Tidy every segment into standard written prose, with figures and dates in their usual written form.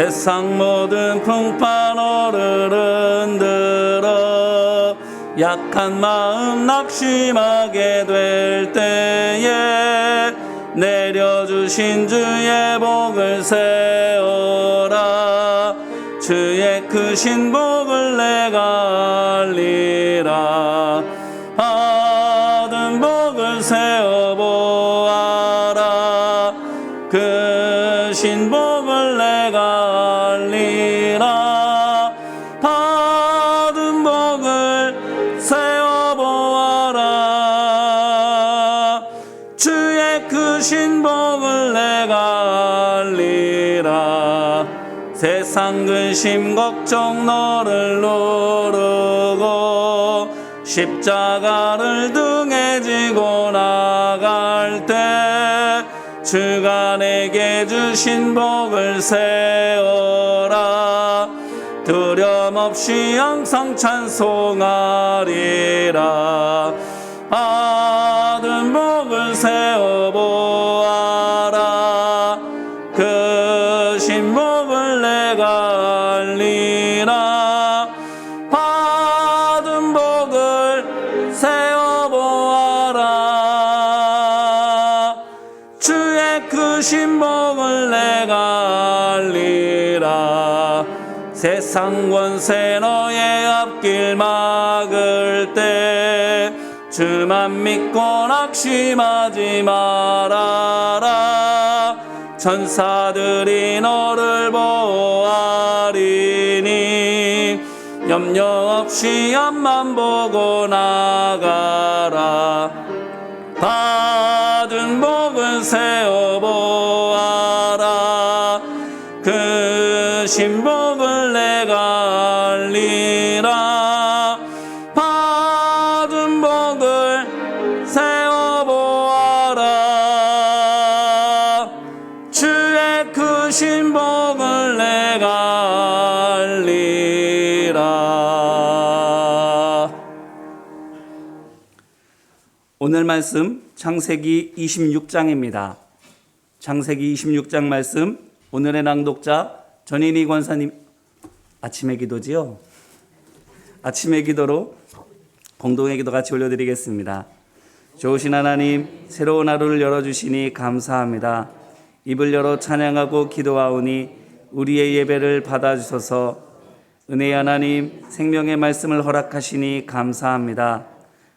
세상 모든 풍파로를 흔들어 약한 마음 낙심하게 될 때에 내려주신 주의 복을 세워라. 주의 크신 복을 내가 알리라. 받은 복을 세워보아라. 크신 복을 내가 알리라. 받은 복을 세워보아라. 주의 크신 복을 내가 알리라. 세상 근심 걱정 너를 누르고 십자가를 등에 지고 나갈 때 주가 내게 주신 복을 세워라. 두려움 없이 항상 찬송하리라. 받은 복을 세워보아라. 크신 복을 내가 알리라. 받은 복을 세워보아라. 주의 크신 복을 내가 알리라. 세상 권세 너의 앞길 막을 때 주만 믿고 낙심하지 말아라. 천사들이 너를 보호하리니 염려 없이 앞만 보고 나가라. 받은 복을 세워보아라. 크신 복을 내가 알리라. 받은 복을 세워보아라. 주의 크신 복을 내가 알리라. 오늘 말씀 창세기 26장입니다. 창세기 26장 말씀, 오늘의 낭독자 전인희 권사님. 아침의 기도지요? 아침의 기도로 공동의 기도 같이 올려드리겠습니다. 좋으신 하나님, 새로운 하루를 열어주시니 감사합니다. 입을 열어 찬양하고 기도하오니 우리의 예배를 받아주소서. 은혜의 하나님, 생명의 말씀을 허락하시니 감사합니다.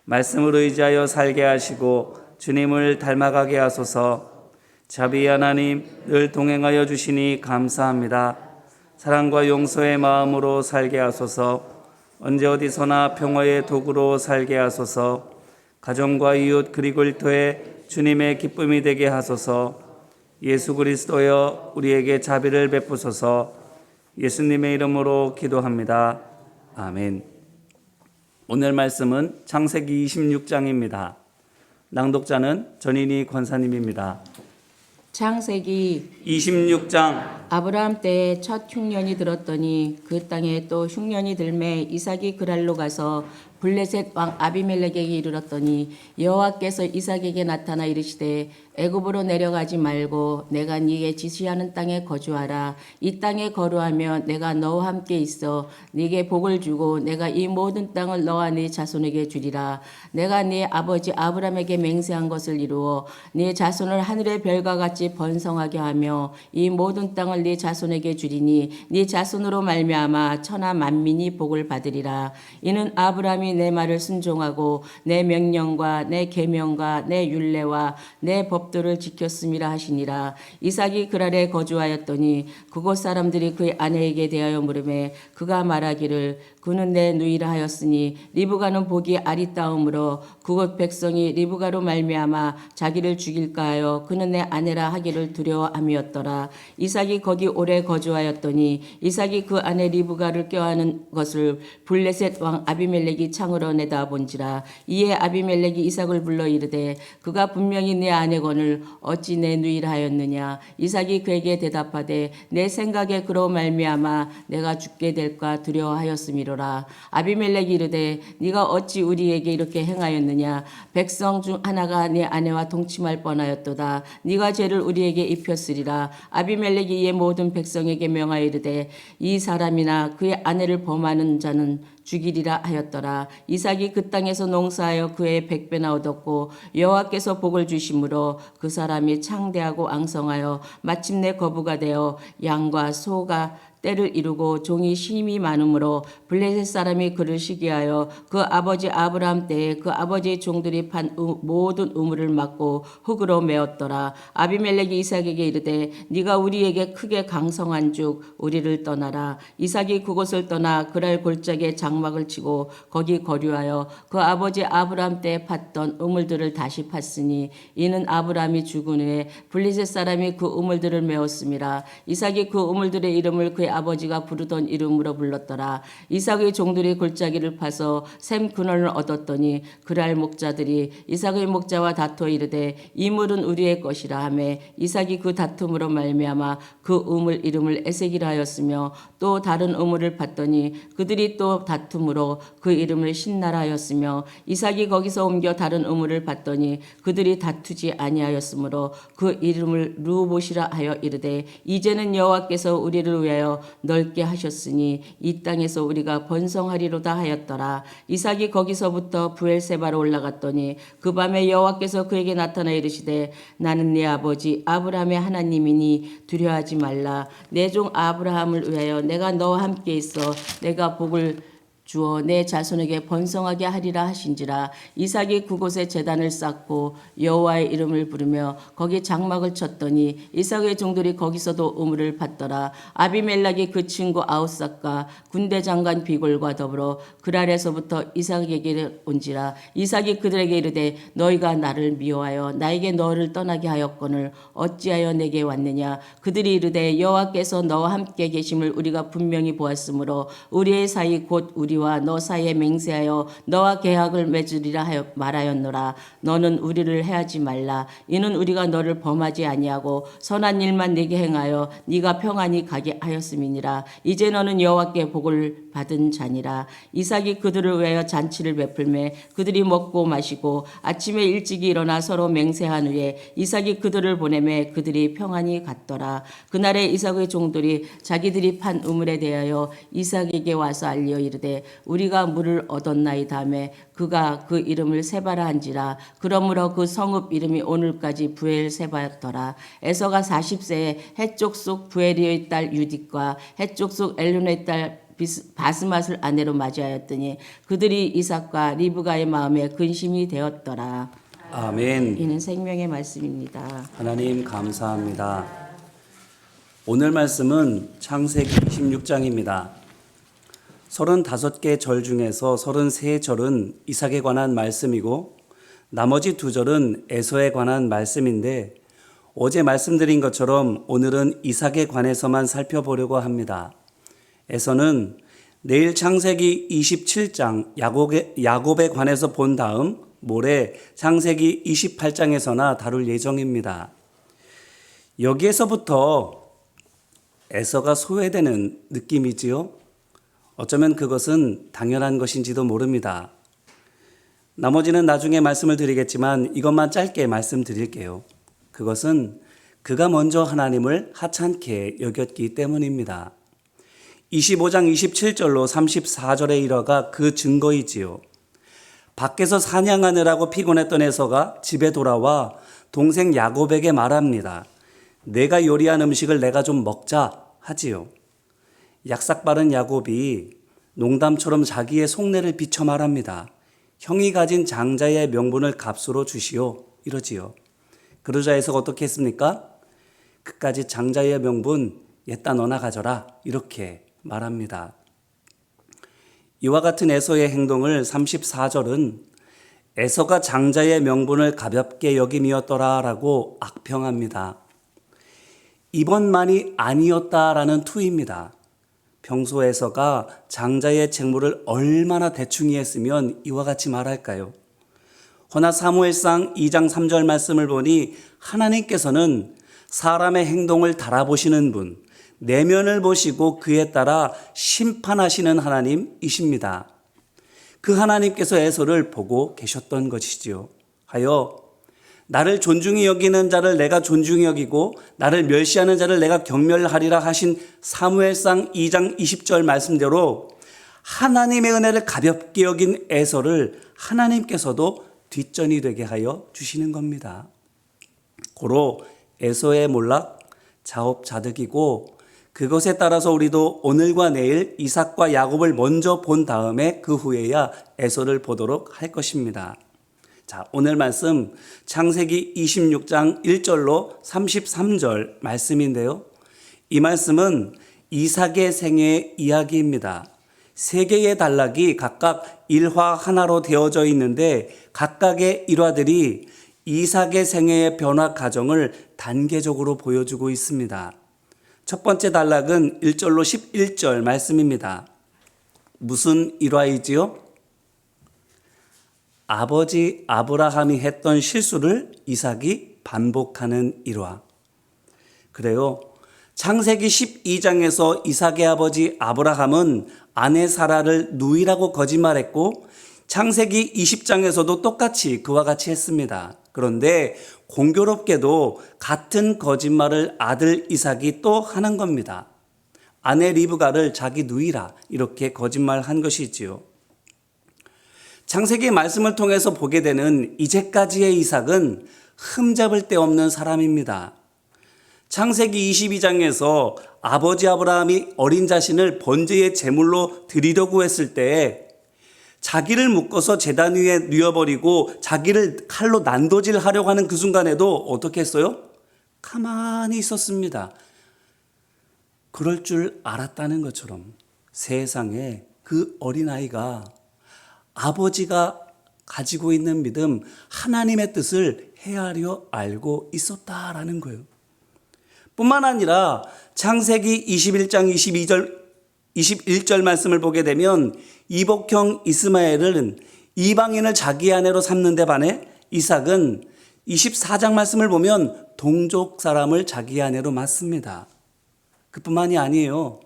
말씀을 의지하여 살게 하시고 주님을 닮아가게 하소서. 자비의 하나님, 늘 동행하여 주시니 감사합니다. 사랑과 용서의 마음으로 살게 하소서. 언제 어디서나 평화의 도구로 살게 하소서. 가정과 이웃 그리고 일터에 주님의 기쁨이 되게 하소서. 예수 그리스도여, 우리에게 자비를 베푸소서. 예수님의 이름으로 기도합니다. 아멘. 오늘 말씀은 창세기 26장입니다. 낭독자는 전인희 권사님입니다. 창세기 26장. 아브라함 때에 첫 흉년이 들었더니 그 땅에 또 흉년이 들매 이삭이 그랄로 가서 블레셋 왕 아비멜렉에게 이르렀더니 여호와께서 이삭에게 나타나 이르시되 애굽으로 내려가지 말고 내가 네게 지시하는 땅에 거주하라. 이 땅에 거류하며 내가 너와 함께 있어 네게 복을 주고 내가 이 모든 땅을 너와 네 자손에게 주리라. 내가 네 아버지 아브라함에게 맹세한 것을 이루어 네 자손을 하늘의 별과 같이 번성하게 하며 이 모든 땅을 네 자손에게 주리니 네 자손으로 말미암아 천하 만민이 복을 받으리라. 이는 아브라함이 내 말을 순종하고 내 명령과 내 계명과 내 율례와 내 법도를 지켰음이라 하시니라. 이삭이 그랄에 거주하였더니 그곳 사람들이 그의 아내에게 대하여 물으매 그가 말하기를 그는 내 누이라 하였으니 리브가는 복이 아리따움으로 그곳 백성이 리브가로 말미암아 자기를 죽일까 하여 그는 내 아내라 하기를 두려워함이었더라. 이삭이 거기 오래 거주하였더니 이삭이 그 아내 리브가를 껴안은 것을 블레셋 왕 아비멜렉이 창으로 내다본지라. 이에 아비멜렉이 이삭을 불러 이르되 그가 분명히 내 아내건을 어찌 내 누이라 하였느냐. 이삭이 그에게 대답하되 내 생각에 그로 말미암아 내가 죽게 될까 두려워하였음이로라. 아비멜렉이 이르되 네가 어찌 우리에게 이렇게 행하였느냐. 백성 중 하나가 내 아내와 동침할 뻔하였도다. 네가 죄를 우리에게 입혔으리라. 아비멜렉이 이에 모든 백성에게 명하여 이르되 이 사람이나 그의 아내를 범하는 자는 죽이리라 하였더라. 이삭이 그 땅에서 농사하여 그의 100배나 얻었고 여호와께서 복을 주심으로 그 사람이 창대하고 앙성하여 마침내 거부가 되어 양과 소가 때를 이루고 종이 힘이 많으므로 블레셋 사람이 그를 시기하여 그 아버지 아브라함 때에 그 아버지의 종들이 판 모든 우물을 막고 흙으로 메었더라. 아비멜렉이 이삭에게 이르되 네가 우리에게 크게 강성한 즉 우리를 떠나라. 이삭이 그곳을 떠나 그랄 골짜기에 장막을 치고 거기 거류하여 그 아버지 아브라함 때에 팠던 우물들을 다시 팠으니 이는 아브라함이 죽은 후에 블레셋 사람이 그 우물들을 메었음이라. 이삭이 그 우물들의 이름을 그의 아버지가 부르던 이름으로 불렀더라. 이삭의 종들이 골짜기를 파서 샘 근원을 얻었더니 그랄 목자들이 이삭의 목자와 다투어 이르되 이 물은 우리의 것이라 하매 이삭이 그 다툼으로 말미암아 그 우물 이름을 에색이라 하였으며 또 다른 우물을 팠더니 그들이 또 다툼으로 그 이름을 신나라 하였으며 이삭이 거기서 옮겨 다른 우물을 팠더니 그들이 다투지 아니하였으므로 그 이름을 르보시라 하여 이르되 이제는 여호와께서 우리를 위하여 넓게 하셨으니 이 땅에서 우리가 번성하리로다 하였더라. 이삭이 거기서부터 부엘세바로 올라갔더니 그 밤에 여호와께서 그에게 나타나 이르시되 나는 네 아버지 아브라함의 하나님이니 두려워하지 말라. 내 종 아브라함을 위하여 내가 너와 함께 있어 내가 복을 주어 내 자손에게 번성하게 하리라 하신지라. 이삭이 그곳에 제단을 쌓고 여호와의 이름을 부르며 거기 장막을 쳤더니 이삭의 종들이 거기서도 우물을 팠더라. 아비멜렉이 그 친구 아우삭과 군대 장관 비골과 더불어 그랄에서부터 이삭에게 온지라. 이삭이 그들에게 이르되 너희가 나를 미워하여 나에게 너를 떠나게 하였거늘 어찌하여 내게 왔느냐. 그들이 이르되 여호와께서 너와 함께 계심을 우리가 분명히 보았으므로 우리의 사이 곧 우리와 너 사이에 맹세하여 너와 계약을 맺으리라 하여 말하였노라. 너는 우리를 해하지 말라. 이는 우리가 너를 범하지 아니하고 선한 일만 네게 행하여 네가 평안히 가게 하였음이니라. 이제 너는 여호와께 복을 받은 자니라. 이삭이 그들을 위하여 잔치를 베풀매 그들이 먹고 마시고 아침에 일찍이 일어나 서로 맹세한 후에 이삭이 그들을 보내매 그들이 평안히 갔더라. 그날에 이삭의 종들이 자기들이 판 우물에 대하여 이삭에게 와서 알려 이르되 우리가 물을 얻었나이다 하매 그가 그 이름을 세바라 한지라. 그러므로 그 성읍 이름이 오늘까지 부엘세바였더라. 에서가 40세에 해쪽 속 부엘리의 딸 유딕과 해쪽 속 엘론의 딸 바스맛을 아내로 맞이하였더니 그들이 이삭과 리브가의 마음에 근심이 되었더라. 아멘. 이는 생명의 말씀입니다. 하나님 감사합니다. 오늘 말씀은 창세기 26장입니다. 35개 절 중에서 33절은 이삭에 관한 말씀이고 나머지 2절은 에서에 관한 말씀인데 어제 말씀드린 것처럼 오늘은 이삭에 관해서만 살펴보려고 합니다. 에서는 내일 창세기 27장 야곱에 관해서 본 다음 모레 창세기 28장에서나 다룰 예정입니다. 여기에서부터 에서가 소외되는 느낌이지요. 어쩌면 그것은 당연한 것인지도 모릅니다. 나머지는 나중에 말씀을 드리겠지만 이것만 짧게 말씀드릴게요. 그것은 그가 먼저 하나님을 하찮게 여겼기 때문입니다. 25장 27절로 34절에 이르가 그 증거이지요. 밖에서 사냥하느라고 피곤했던 에서가 집에 돌아와 동생 야곱에게 말합니다. 내가 요리한 음식을 내가 좀 먹자 하지요. 약삭빠른 야곱이 농담처럼 자기의 속내를 비춰 말합니다. 형이 가진 장자의 명분을 값으로 주시오 이러지요. 그러자 에서가 어떻게 했습니까? 그까지 장자의 명분 옛다 너나 가져라 이렇게 말합니다. 이와 같은 에서의 행동을 34절은 에서가 장자의 명분을 가볍게 여김이었더라라고 악평합니다. 이번만이 아니었다라는 투입니다. 평소 에서가 장자의 책무를 얼마나 대충히 했으면 이와 같이 말할까요? 허나 사무엘상 2장 3절 말씀을 보니 하나님께서는 사람의 행동을 달아보시는 분, 내면을 보시고 그에 따라 심판하시는 하나님이십니다. 그 하나님께서 에서를 보고 계셨던 것이지요. 하여 나를 존중히 여기는 자를 내가 존중히 여기고 나를 멸시하는 자를 내가 경멸하리라 하신 사무엘상 2장 20절 말씀대로 하나님의 은혜를 가볍게 여긴 에서를 하나님께서도 뒷전이 되게 하여 주시는 겁니다. 고로 에서의 몰락 자업자득이고 그것에 따라서 우리도 오늘과 내일 이삭과 야곱을 먼저 본 다음에 그 후에야 에서를 보도록 할 것입니다. 자, 오늘 말씀 창세기 26장 1절로 33절 말씀인데요. 이 말씀은 이삭의 생애의 이야기입니다. 세 개의 단락이 각각 일화 하나로 되어져 있는데 각각의 일화들이 이삭의 생애의 변화 과정을 단계적으로 보여주고 있습니다. 첫 번째 단락은 1절로 11절 말씀입니다. 무슨 일화이지요? 아버지 아브라함이 했던 실수를 이삭이 반복하는 일화. 그래요. 창세기 12장에서 이삭의 아버지 아브라함은 아내 사라를 누이라고 거짓말했고 창세기 20장에서도 똑같이 그와 같이 했습니다. 그런데 공교롭게도 같은 거짓말을 아들 이삭이 또 하는 겁니다. 아내 리브가를 자기 누이라 이렇게 거짓말한 것이지요. 창세기 말씀을 통해서 보게 되는 이제까지의 이삭은 흠잡을 데 없는 사람입니다. 창세기 22장에서 아버지 아브라함이 어린 자신을 번제의 제물로 드리려고 했을 때 자기를 묶어서 제단 위에 뉘어버리고 자기를 칼로 난도질하려고 하는 그 순간에도 어떻게 했어요? 가만히 있었습니다. 그럴 줄 알았다는 것처럼 세상에 그 어린아이가 아버지가 가지고 있는 믿음, 하나님의 뜻을 헤아려 알고 있었다라는 거예요. 뿐만 아니라 창세기 21장 21절 말씀을 보게 되면 이복형 이스마엘은 이방인을 자기 아내로 삼는 데 반해 이삭은 24장 말씀을 보면 동족 사람을 자기 아내로 맞습니다. 그뿐만이 아니에요.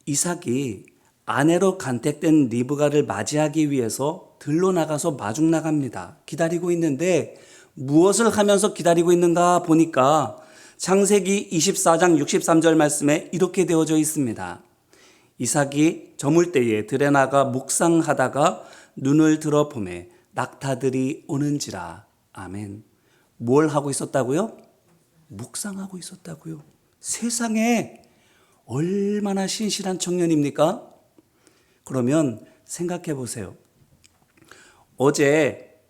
이삭이 아내로 간택된 리브가를 맞이하기 위해서 들로 나가서 마중 나갑니다. 기다리고 있는데 무엇을 하면서 기다리고 있는가 보니까 창세기 24장 63절 말씀에 이렇게 되어져 있습니다. 이삭이 저물 때에 들에 나가 묵상하다가 눈을 들어 보매 낙타들이 오는지라. 아멘. 뭘 하고 있었다고요? 묵상하고 있었다고요. 세상에 얼마나 신실한 청년입니까? 그러면 생각해 보세요. 어제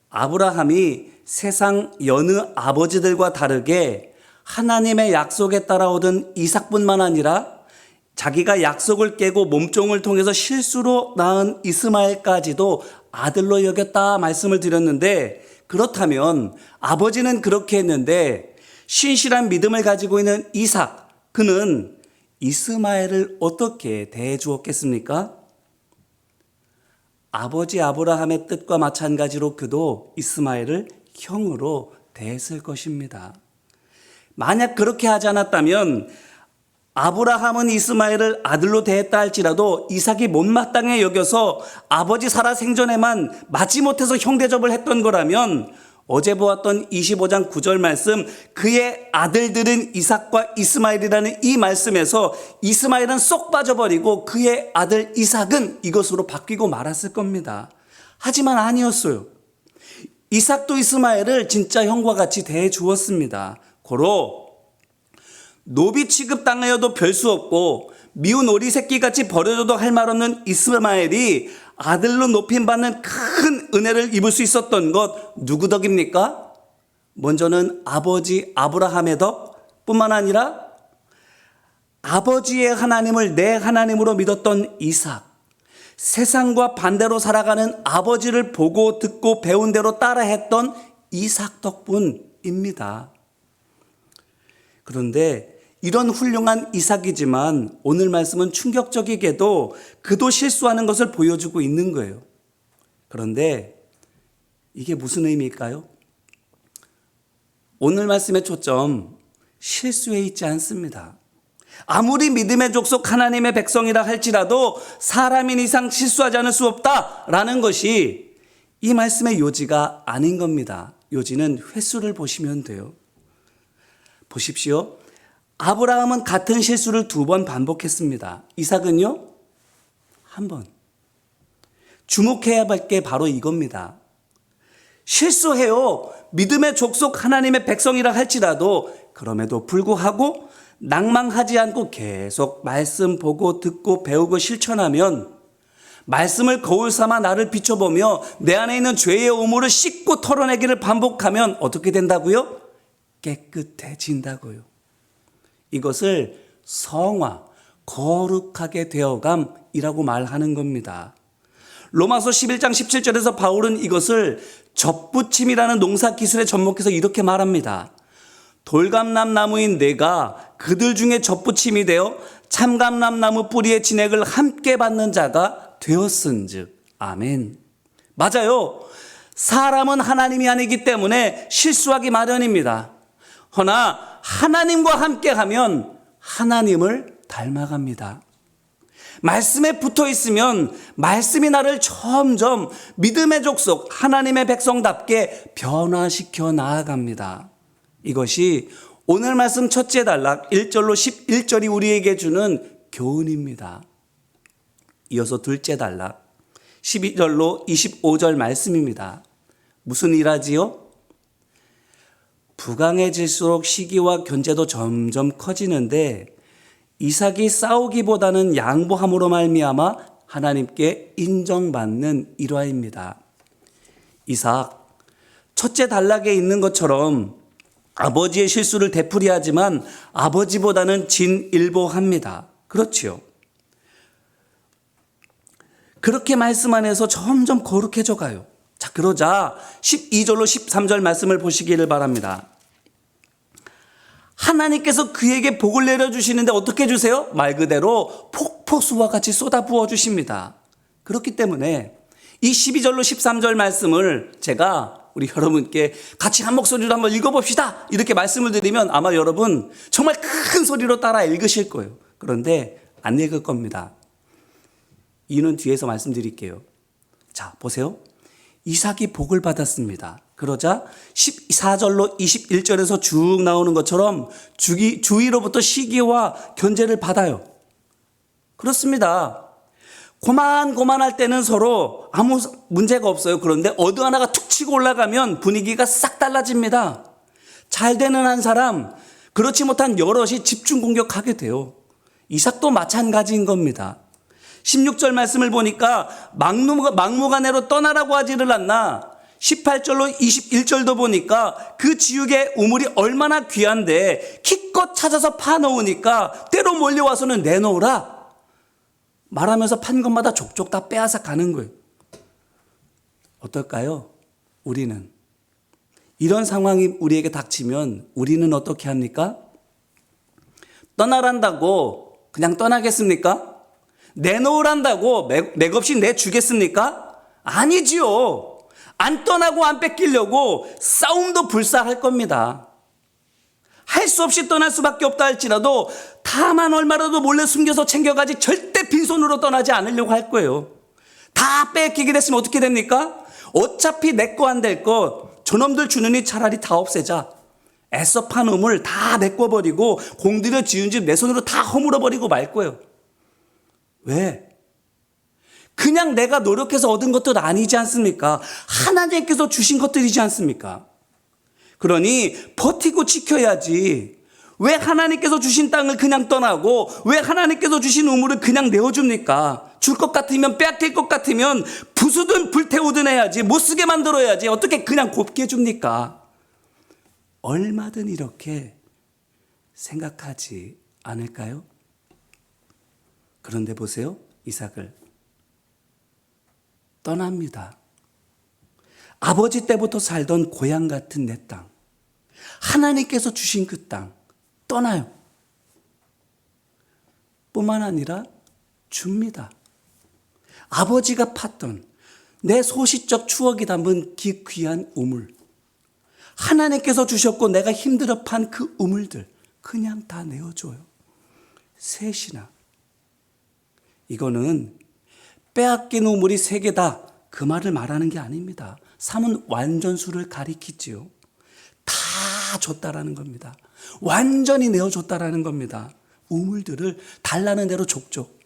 아브라함이 세상 여느 아버지들과 다르게 하나님의 약속에 따라오던 이삭뿐만 아니라 자기가 약속을 깨고 몸종을 통해서 실수로 낳은 이스마엘까지도 아들로 여겼다 말씀을 드렸는데, 그렇다면 아버지는 그렇게 했는데 신실한 믿음을 가지고 있는 이삭, 그는 이스마엘을 어떻게 대해 주었겠습니까? 아버지 아브라함의 뜻과 마찬가지로 그도 이스마엘을 형으로 대했을 것입니다. 만약 그렇게 하지 않았다면 아브라함은 이스마엘을 아들로 대했다 할지라도 이삭이 못마땅해 여겨서 아버지 사라 생전에만 맞지 못해서 형 대접을 했던 거라면 어제 보았던 25장 9절 말씀, 그의 아들들은 이삭과 이스마엘이라는 이 말씀에서 이스마엘은 쏙 빠져버리고 그의 아들 이삭은 이것으로 바뀌고 말았을 겁니다. 하지만 아니었어요. 이삭도 이스마엘을 진짜 형과 같이 대해 주었습니다. 고로 노비 취급당하여도 별 수 없고 미운 오리 새끼같이 버려져도 할 말 없는 이스마엘이 아들로 높임받는 큰 은혜를 입을 수 있었던 것 누구 덕입니까? 먼저는 아버지 아브라함의 덕 뿐만 아니라 아버지의 하나님을 내 하나님으로 믿었던 이삭, 세상과 반대로 살아가는 아버지를 보고 듣고 배운 대로 따라했던 이삭 덕분입니다. 그런데 이런 훌륭한 이삭이지만 오늘 말씀은 충격적이게도 그도 실수하는 것을 보여주고 있는 거예요. 그런데 이게 무슨 의미일까요? 오늘 말씀의 초점, 실수에 있지 않습니다. 아무리 믿음의 족속 하나님의 백성이라 할지라도 사람인 이상 실수하지 않을 수 없다라는 것이 이 말씀의 요지가 아닌 겁니다. 요지는 횟수를 보시면 돼요. 보십시오. 아브라함은 같은 실수를 2번 반복했습니다. 이삭은요? 1번. 주목해야 할 게 바로 이겁니다. 실수해요. 믿음의 족속 하나님의 백성이라 할지라도 그럼에도 불구하고 낭망하지 않고 계속 말씀 보고 듣고 배우고 실천하면 말씀을 거울 삼아 나를 비춰보며 내 안에 있는 죄의 오물을 씻고 털어내기를 반복하면 어떻게 된다고요? 깨끗해진다고요. 이것을 성화, 거룩하게 되어감이라고 말하는 겁니다. 로마서 11장 17절에서 바울은 이것을 접붙임이라는 농사 기술에 접목해서 이렇게 말합니다. 돌감람 나무인 내가 그들 중에 접붙임이 되어 참감람 나무 뿌리의 진액을 함께 받는 자가 되었은즉. 아멘. 맞아요. 사람은 하나님이 아니기 때문에 실수하기 마련입니다. 허나 하나님과 함께하면 하나님을 닮아갑니다. 말씀에 붙어 있으면 말씀이 나를 점점 믿음의 족속 하나님의 백성답게 변화시켜 나아갑니다. 이것이 오늘 말씀 첫째 단락 1절로 11절이 우리에게 주는 교훈입니다. 이어서 둘째 단락 12절로 25절 말씀입니다. 무슨 일하지요? 부강해질수록 시기와 견제도 점점 커지는데 이삭이 싸우기보다는 양보함으로 말미암아 하나님께 인정받는 일화입니다. 이삭, 첫째 단락에 있는 것처럼 아버지의 실수를 되풀이하지만 아버지보다는 진일보합니다. 그렇지요. 그렇게 말씀 안에서 점점 거룩해져 가요. 자, 그러자 12절로 13절 말씀을 보시기를 바랍니다. 하나님께서 그에게 복을 내려주시는데 어떻게 주세요? 말 그대로 폭포수와 같이 쏟아 부어주십니다. 그렇기 때문에 이 12절로 13절 말씀을 제가 우리 여러분께 같이 한 목소리로 한번 읽어봅시다. 이렇게 말씀을 드리면 아마 여러분 정말 큰 소리로 따라 읽으실 거예요. 그런데 안 읽을 겁니다. 이유는 뒤에서 말씀드릴게요. 자, 보세요. 이삭이 복을 받았습니다. 그러자 14절로 21절에서 쭉 나오는 것처럼 주위로부터 시기와 견제를 받아요. 그렇습니다. 고만고만할 때는 서로 아무 문제가 없어요. 그런데 어느 하나가 툭 치고 올라가면 분위기가 싹 달라집니다. 잘 되는 한 사람, 그렇지 못한 여럿이 집중 공격하게 돼요. 이삭도 마찬가지인 겁니다. 16절 말씀을 보니까 막무가내로 떠나라고 하지를 않나 18절로 21절도 보니까 그 지옥의 우물이 얼마나 귀한데 기껏 찾아서 파놓으니까 때로 몰려와서는 내놓으라 말하면서 판 것마다 족족 다 빼앗아 가는 거예요. 어떨까요? 우리는 이런 상황이 우리에게 닥치면 우리는 어떻게 합니까? 떠나란다고 그냥 떠나겠습니까? 내놓으란다고 맥없이 내주겠습니까? 아니지요. 안 떠나고 안 뺏기려고 싸움도 불사할 겁니다. 할 수 없이 떠날 수밖에 없다 할지라도 다만 얼마라도 몰래 숨겨서 챙겨가지 절대 빈손으로 떠나지 않으려고 할 거예요. 다 뺏기게 됐으면 어떻게 됩니까? 어차피 내 거 안 될 거 저놈들 주느니 차라리 다 없애자. 애써 판 우물 다 메꿔버리고 공들여 지은 집 내 손으로 다 허물어버리고 말 거예요. 왜? 그냥 내가 노력해서 얻은 것들 아니지 않습니까? 하나님께서 주신 것들이지 않습니까? 그러니 버티고 지켜야지. 왜 하나님께서 주신 땅을 그냥 떠나고 왜 하나님께서 주신 우물을 그냥 내어줍니까? 줄 것 같으면 빼앗길 것 같으면 부수든 불태우든 해야지. 못 쓰게 만들어야지. 어떻게 그냥 곱게 해줍니까? 얼마든 이렇게 생각하지 않을까요? 그런데 보세요. 이삭을 떠납니다. 아버지 때부터 살던 고향 같은 내 땅, 하나님께서 주신 그 땅 떠나요. 뿐만 아니라 줍니다. 아버지가 팠던 내 소시적 추억이 담은 귀한 우물, 하나님께서 주셨고 내가 힘들어 판 그 우물들 그냥 다 내어줘요. 셋이나. 이거는 빼앗긴 우물이 3개다 그 말을 말하는 게 아닙니다. 3은 완전수를 가리키지요. 다 줬다라는 겁니다. 완전히 내어줬다라는 겁니다. 우물들을 달라는 대로 족족.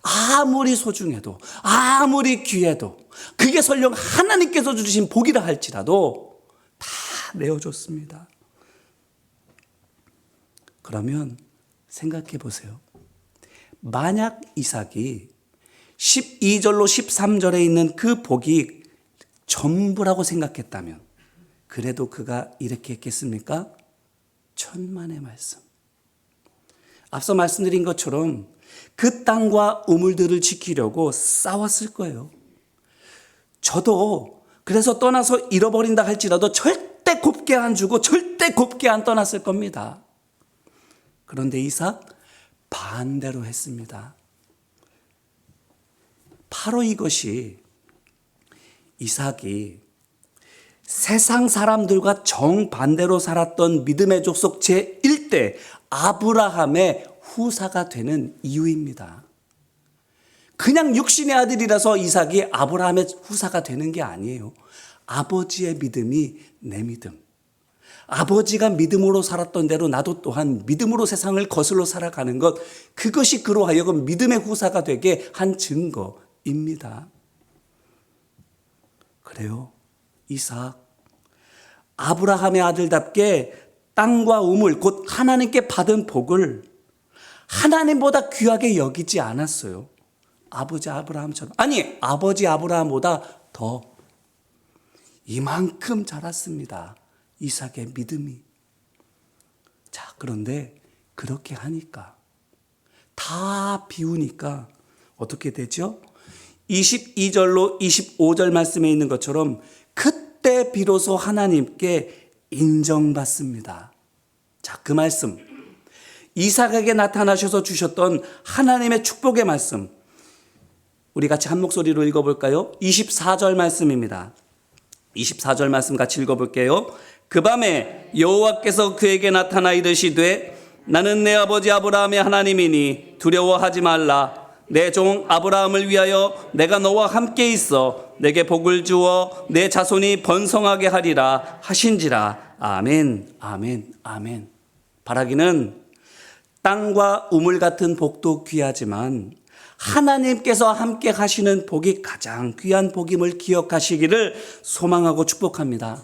아무리 소중해도 아무리 귀해도 그게 설령 하나님께서 주신 복이라 할지라도 다 내어줬습니다. 그러면 생각해 보세요. 만약 이삭이 12절로 13절에 있는 그 복이 전부라고 생각했다면 그래도 그가 이렇게 했겠습니까? 천만의 말씀. 앞서 말씀드린 것처럼 그 땅과 우물들을 지키려고 싸웠을 거예요. 저도 그래서 떠나서 잃어버린다 할지라도 절대 곱게 안 주고 절대 곱게 안 떠났을 겁니다. 그런데 이삭 반대로 했습니다. 바로 이것이 이삭이 세상 사람들과 정반대로 살았던 믿음의 족속 제1대 아브라함의 후사가 되는 이유입니다. 그냥 육신의 아들이라서 이삭이 아브라함의 후사가 되는 게 아니에요. 아버지의 믿음이 내 믿음. 아버지가 믿음으로 살았던 대로 나도 또한 믿음으로 세상을 거슬러 살아가는 것, 그것이 그로 하여금 믿음의 후사가 되게 한 증거입니다. 그래요. 이삭, 아브라함의 아들답게 땅과 우물, 곧 하나님께 받은 복을 하나님보다 귀하게 여기지 않았어요. 아버지 아브라함처럼. 아니, 아버지 아브라함보다 더 이만큼 자랐습니다. 이삭의 믿음이. 자, 그런데 그렇게 하니까, 다 비우니까 어떻게 되죠? 22절로 25절 말씀에 있는 것처럼 그때 비로소 하나님께 인정받습니다. 자, 그 말씀. 이삭에게 나타나셔서 주셨던 하나님의 축복의 말씀. 우리 같이 한 목소리로 읽어볼까요? 24절 말씀입니다. 24절 말씀 같이 읽어볼게요. 그 밤에 여호와께서 그에게 나타나 이르시되 나는 내 아버지 아브라함의 하나님이니 두려워하지 말라. 내 종 아브라함을 위하여 내가 너와 함께 있어 내게 복을 주어 내 자손이 번성하게 하리라 하신지라. 아멘, 아멘, 아멘. 바라기는 땅과 우물 같은 복도 귀하지만 하나님께서 함께 하시는 복이 가장 귀한 복임을 기억하시기를 소망하고 축복합니다.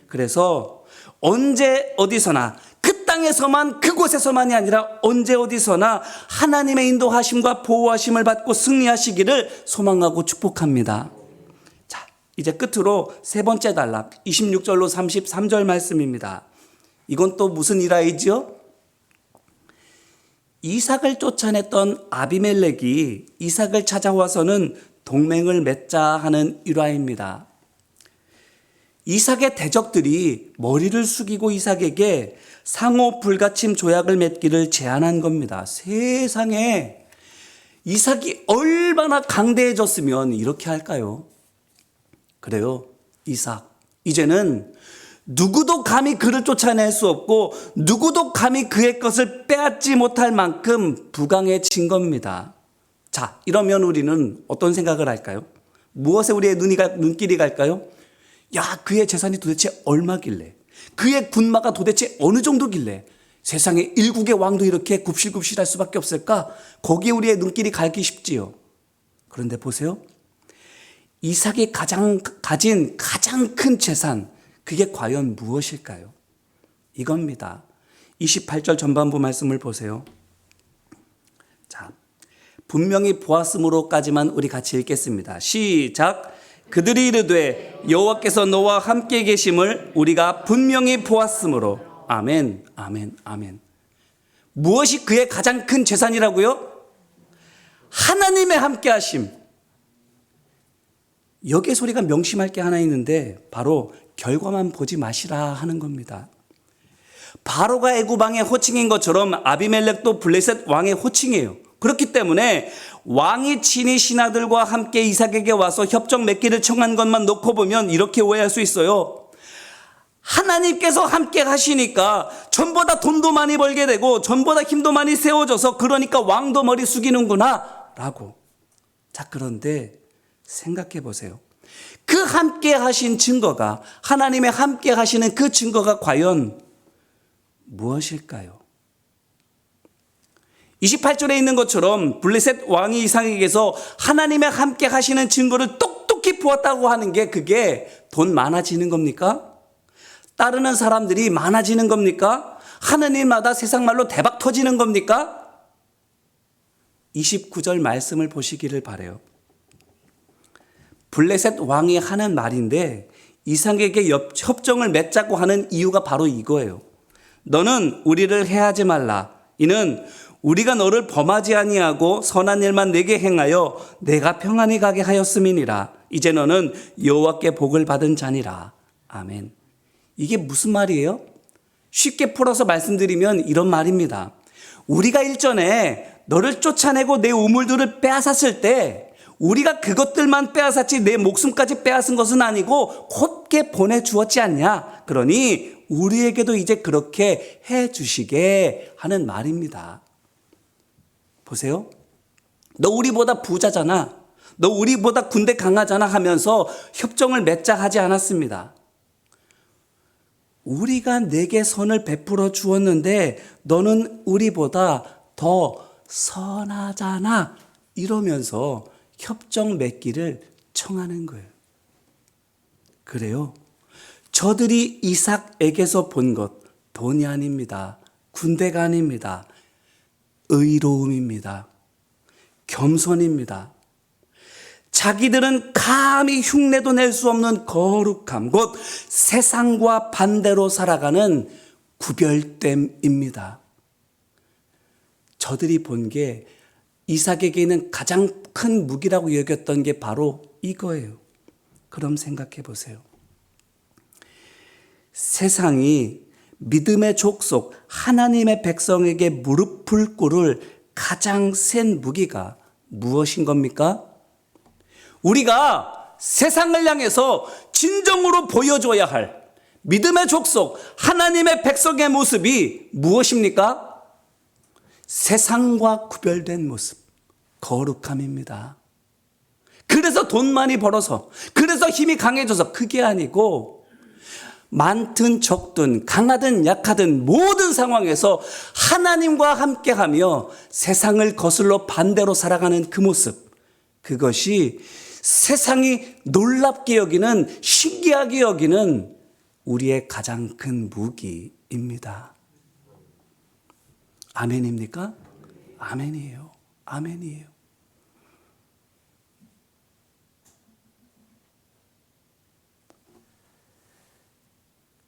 그래서 언제 어디서나 그 땅에서만 그곳에서만이 아니라 언제 어디서나 하나님의 인도하심과 보호하심을 받고 승리하시기를 소망하고 축복합니다. 자, 이제 끝으로 세 번째 단락 26절로 33절 말씀입니다. 이건 또 무슨 일화이죠? 이삭을 쫓아냈던 아비멜렉이 이삭을 찾아와서는 동맹을 맺자 하는 일화입니다. 이삭의 대적들이 머리를 숙이고 이삭에게 상호 불가침 조약을 맺기를 제안한 겁니다. 세상에 이삭이 얼마나 강대해졌으면 이렇게 할까요? 그래요. 이삭, 이제는 누구도 감히 그를 쫓아낼 수 없고 누구도 감히 그의 것을 빼앗지 못할 만큼 부강해진 겁니다. 자, 이러면 우리는 어떤 생각을 할까요? 무엇에 우리의 눈길이 갈까요? 야, 그의 재산이 도대체 얼마길래, 그의 군마가 도대체 어느 정도길래 세상에 일국의 왕도 이렇게 굽실굽실할 수밖에 없을까? 거기에 우리의 눈길이 가기 쉽지요. 그런데 보세요. 이삭이 가진 가장 큰 재산, 그게 과연 무엇일까요? 이겁니다. 28절 전반부 말씀을 보세요. 자, 분명히 보았으므로까지만 우리 같이 읽겠습니다. 시작. 그들이 이르되 여호와께서 너와 함께 계심을 우리가 분명히 보았으므로. 아멘, 아멘, 아멘. 무엇이 그의 가장 큰 재산이라고요? 하나님의 함께 하심. 여기에 소리가 명심할 게 하나 있는데 바로 결과만 보지 마시라 하는 겁니다. 바로가 애굽 왕의 호칭인 것처럼 아비멜렉도 블레셋 왕의 호칭이에요. 그렇기 때문에 왕이 친히 신하들과 함께 이삭에게 와서 협정 맺기를 청한 것만 놓고 보면 이렇게 오해할 수 있어요. 하나님께서 함께 하시니까 전보다 돈도 많이 벌게 되고 전보다 힘도 많이 세워져서 그러니까 왕도 머리 숙이는구나 라고. 자, 그런데 생각해 보세요. 그 함께 하신 증거가, 하나님의 함께 하시는 그 증거가 과연 무엇일까요? 28절에 있는 것처럼 블레셋 왕이 이삭에게서 하나님의 함께 하시는 증거를 똑똑히 보았다고 하는 게 그게 돈 많아지는 겁니까? 따르는 사람들이 많아지는 겁니까? 하느님마다 세상 말로 대박 터지는 겁니까? 29절 말씀을 보시기를 바라요. 블레셋 왕이 하는 말인데 이삭에게 협정을 맺자고 하는 이유가 바로 이거예요. 너는 우리를 해하지 말라. 이는 우리가 너를 범하지 아니하고 선한 일만 내게 행하여 내가 평안히 가게 하였음이니라. 이제 너는 여호와께 복을 받은 자니라. 아멘. 이게 무슨 말이에요? 쉽게 풀어서 말씀드리면 이런 말입니다. 우리가 일전에 너를 쫓아내고 내 우물들을 빼앗았을 때 우리가 그것들만 빼앗았지 내 목숨까지 빼앗은 것은 아니고 곧게 보내주었지 않냐. 그러니 우리에게도 이제 그렇게 해주시게 하는 말입니다. 보세요. 너 우리보다 부자잖아. 너 우리보다 군대 강하잖아 하면서 협정을 맺자 하지 않았습니다. 우리가 내게 선을 베풀어 주었는데 너는 우리보다 더 선하잖아. 이러면서 협정 맺기를 청하는 거예요. 그래요. 저들이 이삭에게서 본 것, 돈이 아닙니다. 군대가 아닙니다. 의로움입니다. 겸손입니다. 자기들은 감히 흉내도 낼 수 없는 거룩함, 곧 세상과 반대로 살아가는 구별됨입니다. 저들이 본 게 이삭에게 있는 가장 큰 무기라고 여겼던 게 바로 이거예요. 그럼 생각해 보세요. 세상이 믿음의 족속 하나님의 백성에게 무릎을 꿇을 가장 센 무기가 무엇인 겁니까? 우리가 세상을 향해서 진정으로 보여줘야 할 믿음의 족속 하나님의 백성의 모습이 무엇입니까? 세상과 구별된 모습, 거룩함입니다. 그래서 돈 많이 벌어서, 그래서 힘이 강해져서 그게 아니고 많든 적든 강하든 약하든 모든 상황에서 하나님과 함께하며 세상을 거슬러 반대로 살아가는 그 모습, 그것이 세상이 놀랍게 여기는, 신기하게 여기는 우리의 가장 큰 무기입니다. 아멘입니까? 아멘이에요. 아멘이에요.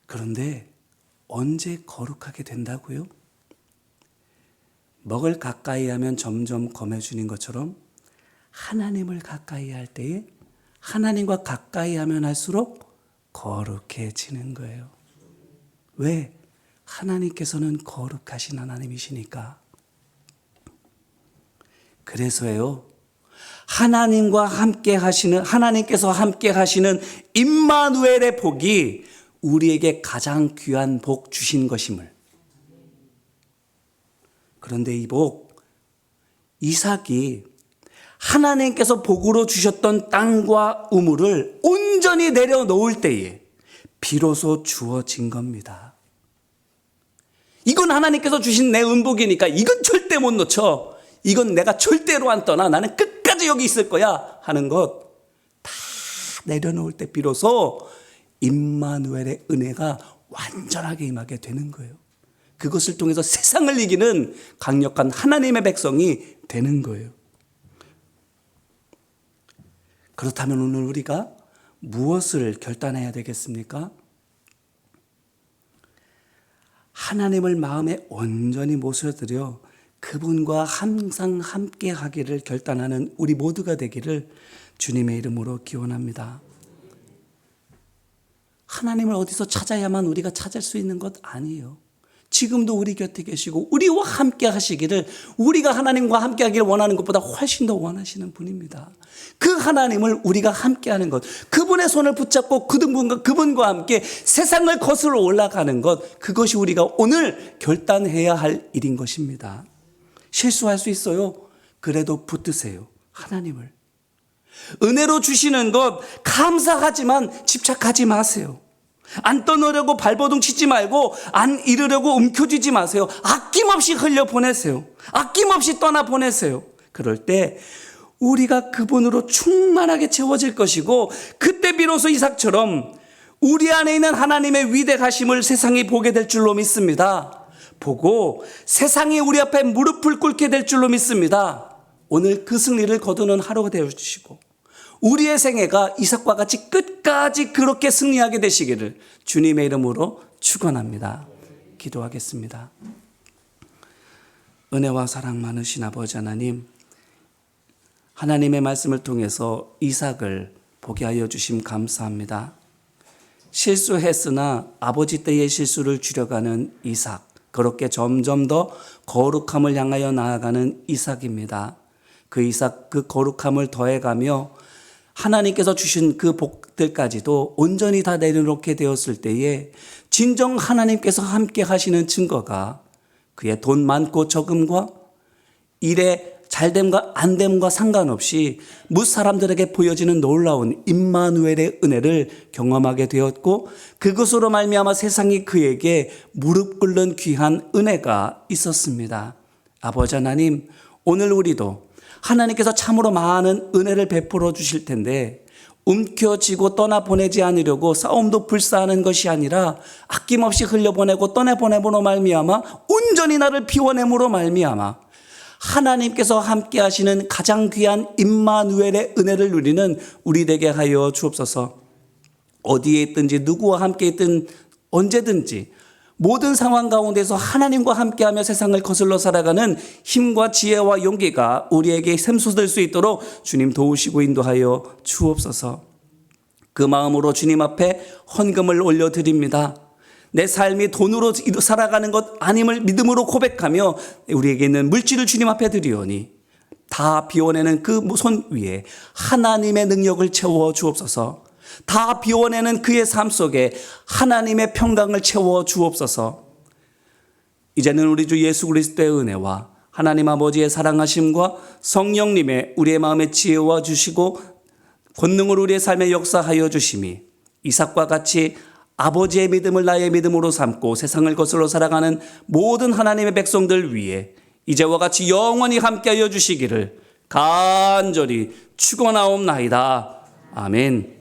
그런데 언제 거룩하게 된다고요? 먹을 가까이 하면 점점 검해지는 것처럼 하나님을 가까이 할 때에 하나님과 가까이 하면 할수록 거룩해지는 거예요. 왜? 하나님께서는 거룩하신 하나님이시니까. 그래서요, 하나님과 함께 하시는, 하나님께서 함께 하시는 임마누엘의 복이 우리에게 가장 귀한 복 주신 것임을. 그런데 이 복, 이삭이 하나님께서 복으로 주셨던 땅과 우물을 온전히 내려놓을 때에 비로소 주어진 겁니다. 이건 하나님께서 주신 내 은복이니까 이건 절대 못 놓쳐. 이건 내가 절대로 안 떠나. 나는 끝까지 여기 있을 거야 하는 것 다 내려놓을 때 비로소 임마누엘의 은혜가 완전하게 임하게 되는 거예요. 그것을 통해서 세상을 이기는 강력한 하나님의 백성이 되는 거예요. 그렇다면 오늘 우리가 무엇을 결단해야 되겠습니까? 하나님을 마음에 온전히 모셔드려 그분과 항상 함께 하기를 결단하는 우리 모두가 되기를 주님의 이름으로 기원합니다. 하나님을 어디서 찾아야만 우리가 찾을 수 있는 것 아니에요. 지금도 우리 곁에 계시고 우리와 함께 하시기를, 우리가 하나님과 함께 하기를 원하는 것보다 훨씬 더 원하시는 분입니다. 그 하나님을 우리가 함께 하는 것, 그분의 손을 붙잡고 그분과 함께 세상을 거슬러 올라가는 것, 그것이 우리가 오늘 결단해야 할 일인 것입니다. 실수할 수 있어요. 그래도 붙드세요. 하나님을. 은혜로 주시는 것 감사하지만 집착하지 마세요. 안 떠나려고 발버둥 치지 말고 안 이르려고 움켜쥐지 마세요. 아낌없이 흘려보내세요. 아낌없이 떠나보내세요. 그럴 때 우리가 그분으로 충만하게 채워질 것이고, 그때 비로소 이삭처럼 우리 안에 있는 하나님의 위대하심을 세상이 보게 될 줄로 믿습니다. 보고 세상이 우리 앞에 무릎을 꿇게 될 줄로 믿습니다. 오늘 그 승리를 거두는 하루가 되어주시고 우리의 생애가 이삭과 같이 끝까지 그렇게 승리하게 되시기를 주님의 이름으로 축원합니다. 기도하겠습니다. 은혜와 사랑 많으신 아버지 하나님, 하나님의 말씀을 통해서 이삭을 보게 하여 주심 감사합니다. 실수했으나 아버지 때의 실수를 줄여가는 이삭, 그렇게 점점 더 거룩함을 향하여 나아가는 이삭입니다. 그 이삭, 그 거룩함을 더해가며 하나님께서 주신 그 복들까지도 온전히 다 내려놓게 되었을 때에 진정 하나님께서 함께 하시는 증거가 그의 돈 많고 적음과 일의 잘됨과 안됨과 상관없이 무 사람들에게 보여지는 놀라운 임마누엘의 은혜를 경험하게 되었고, 그것으로 말미암아 세상이 그에게 무릎 꿇는 귀한 은혜가 있었습니다. 아버지 하나님, 오늘 우리도 하나님께서 참으로 많은 은혜를 베풀어 주실 텐데 움켜쥐고 떠나보내지 않으려고 싸움도 불사하는 것이 아니라 아낌없이 흘려보내고 떠내보내므로 말미암아 온전히 나를 비워냄으로 말미암아 하나님께서 함께 하시는 가장 귀한 임마누엘의 은혜를 누리는 우리 되게 하여 주옵소서. 어디에 있든지 누구와 함께 있든 언제든지 모든 상황 가운데서 하나님과 함께하며 세상을 거슬러 살아가는 힘과 지혜와 용기가 우리에게 샘솟을 수 있도록 주님 도우시고 인도하여 주옵소서. 그 마음으로 주님 앞에 헌금을 올려드립니다. 내 삶이 돈으로 살아가는 것 아님을 믿음으로 고백하며 우리에게 있는 물질을 주님 앞에 드리오니 다 비워내는 그 손 위에 하나님의 능력을 채워 주옵소서. 다 비워내는 그의 삶 속에 하나님의 평강을 채워 주옵소서. 이제는 우리 주 예수 그리스도의 은혜와 하나님 아버지의 사랑하심과 성령님의 우리의 마음에 지혜와 주시고 권능으로 우리의 삶에 역사하여 주심이 이삭과 같이 아버지의 믿음을 나의 믿음으로 삼고 세상을 거슬러 살아가는 모든 하나님의 백성들 위해 이제와 같이 영원히 함께하여 주시기를 간절히 축원하옵나이다. 아멘.